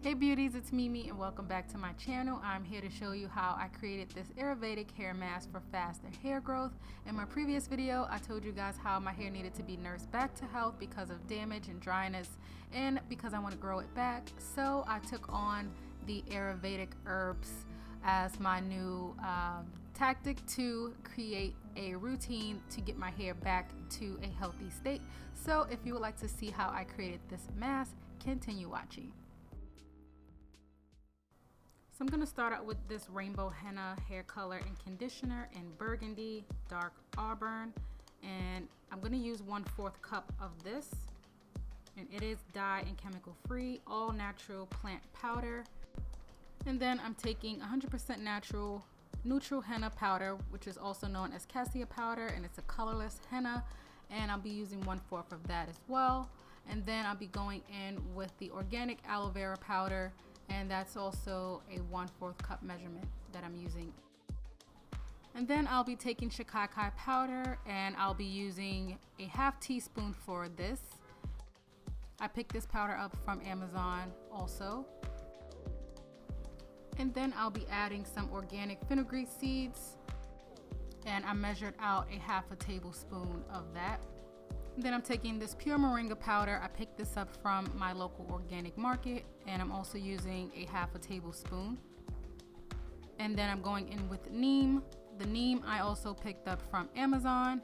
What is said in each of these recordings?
Hey beauties, it's Mimi and welcome back to my channel. I'm here to show you how I created this Ayurvedic hair mask for faster hair growth. In my previous video, I told you guys how my hair needed to be nursed back to health because of damage and dryness and because I want to grow it back. So I took on the Ayurvedic herbs as my new tactic to create a routine to get my hair back to a healthy state. So if you would like to see how I created this mask, continue watching. So I'm going to start out with this rainbow henna hair color and conditioner in burgundy, dark auburn, and I'm going to use 1/4 cup of this, and it is dye and chemical free, all natural plant powder. And then I'm taking 100% natural neutral henna powder, which is also known as Cassia powder, and it's a colorless henna, and I'll be using 1/4 of that as well. And then I'll be going in with the organic aloe vera powder, and that's also a 1/4 cup measurement that I'm using. And then I'll be taking Shakakai powder, and I'll be using a 1/2 teaspoon for this. I picked this powder up from Amazon also. And then I'll be adding some organic fenugreek seeds, and I measured out a 1/2 tablespoon of that. Then I'm taking this pure Moringa powder. I picked this up from my local organic market, and I'm also using a 1/2 tablespoon. And then I'm going in with Neem. The Neem I also picked up from Amazon,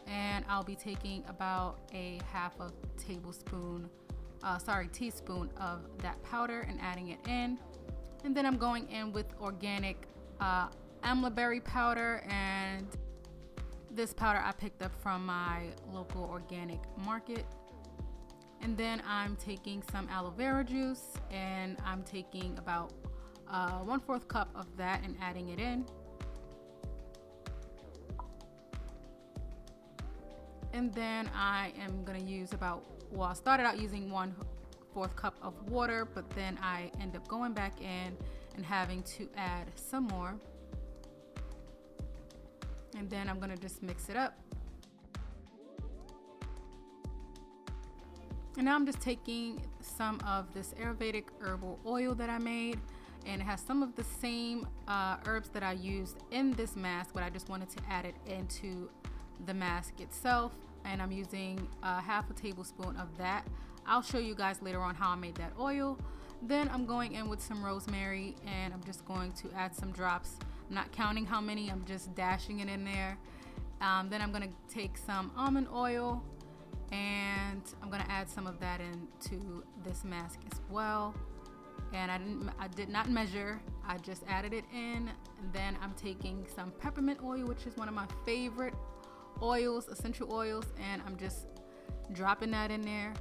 and I'll be taking about a 1/2 teaspoon of that powder and adding it in. And then I'm going in with organic Amla berry powder, and this powder I picked up from my local organic market. And then I'm taking some aloe vera juice, and I'm taking about 1/4 cup of that and adding it in. And then I am going to use I started out using 1/4 cup of water, but then I end up going back in and having to add some more. And then I'm gonna just mix it up. And now I'm just taking some of this Ayurvedic herbal oil that I made, and it has some of the same herbs that I used in this mask, but I just wanted to add it into the mask itself. And I'm using 1/2 tablespoon of that. I'll show you guys later on how I made that oil. Then I'm going in with some rosemary, and I'm just going to add some drops. I'm not counting how many, I'm just dashing it in there. Then I'm going to take some almond oil, and I'm going to add some of that into this mask as well. And I did not measure, I just added it in. And then I'm taking some peppermint oil, which is one of my favorite oils, essential oils, and I'm just dropping that in there.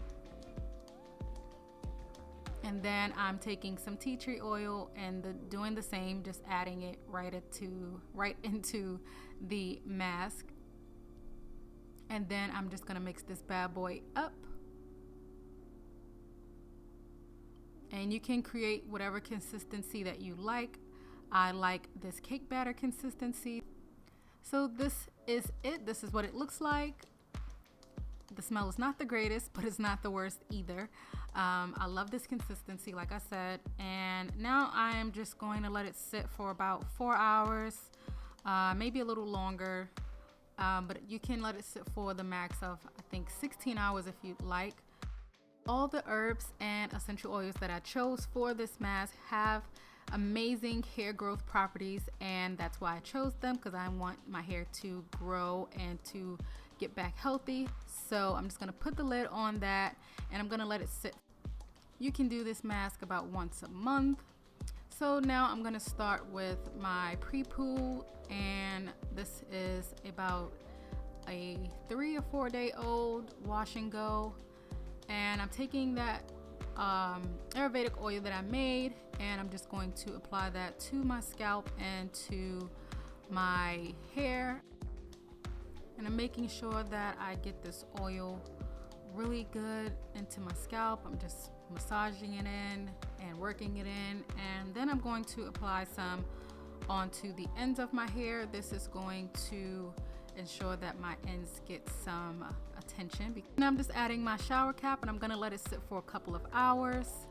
And then I'm taking some tea tree oil and doing the same, just adding it right into the mask. And then I'm just gonna mix this bad boy up. And you can create whatever consistency that you like. I like this cake batter consistency. So this is it. This is what it looks like. The smell is not the greatest, but it's not the worst either. I love this consistency, like I said. And now I am just going to let it sit for about 4 hours, maybe a little longer. But you can let it sit for the max of, I think, 16 hours if you'd like. All the herbs and essential oils that I chose for this mask have amazing hair growth properties, and that's why I chose them, because I want my hair to grow and to get back healthy. So I'm just going to put the lid on that, and I'm going to let it sit. You can do this mask about once a month. So now I'm going to start with my pre-poo, and this is about a 3 or 4 day old wash and go. And I'm taking that Ayurvedic oil that I made, and I'm just going to apply that to my scalp and to my hair. And I'm making sure that I get this oil really good into my scalp. I'm just massaging it in and working it in, and then I'm going to apply some onto the ends of my hair. This is going to ensure that my ends get some attention. Now I'm just adding my shower cap, and I'm going to let it sit for a couple of hours.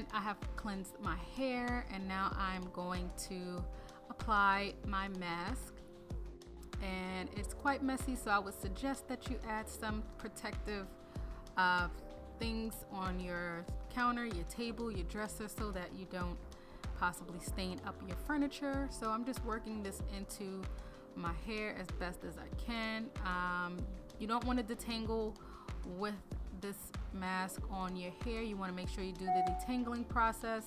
And I have cleansed my hair, and now I'm going to apply my mask. And it's quite messy, so I would suggest that you add some protective things on your counter, your table, your dresser, so that you don't possibly stain up your furniture. So I'm just working this into my hair as best as I can. You don't want to detangle with this mask on your hair. You want to make sure you do the detangling process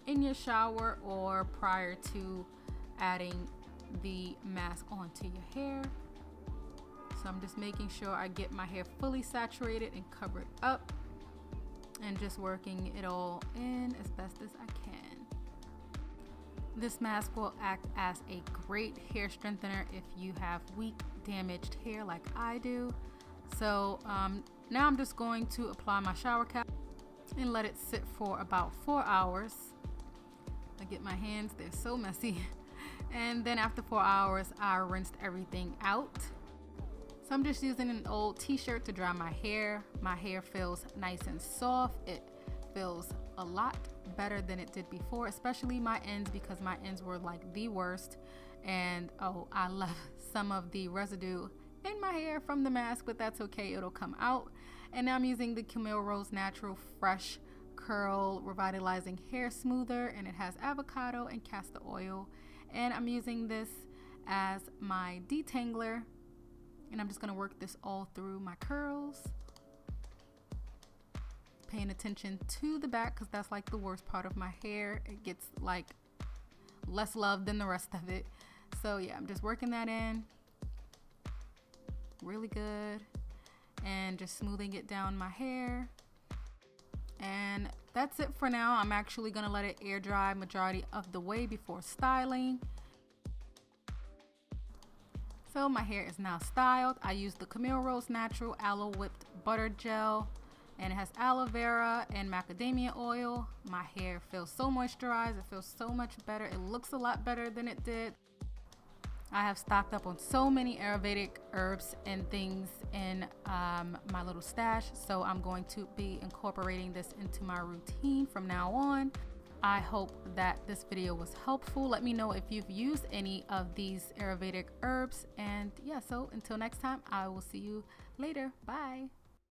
in your shower or prior to adding the mask onto your hair. So I'm just making sure I get my hair fully saturated and covered up, and just working it all in as best as I can. This mask will act as a great hair strengthener if you have weak, damaged hair like I do. So now I'm just going to apply my shower cap and let it sit for about 4 hours. I get my hands, they're so messy. And then after 4 hours, I rinsed everything out. So I'm just using an old t-shirt to dry my hair. My hair feels nice and soft. It feels a lot better than it did before, especially my ends, because my ends were like the worst. And oh, I left some of the residue in my hair from the mask, but that's okay, it'll come out. And now I'm using the Camille Rose Natural Fresh Curl Revitalizing Hair Smoother, and it has avocado and castor oil. And I'm using this as my detangler, and I'm just gonna work this all through my curls, paying attention to the back because that's like the worst part of my hair. It gets like less love than the rest of it. So yeah, I'm just working that in really good and just smoothing it down my hair. And that's it for now. I'm actually gonna let it air dry majority of the way before styling. So my hair is now styled. I used the Camille Rose Natural Aloe Whipped Butter Gel, and it has aloe vera and macadamia oil. My hair feels so moisturized. It feels so much better. It looks a lot better than it did. I have stocked up on so many Ayurvedic herbs and things in my little stash, so I'm going to be incorporating this into my routine from now on. I hope that this video was helpful. Let me know if you've used any of these Ayurvedic herbs. And yeah, so until next time, I will see you later. Bye.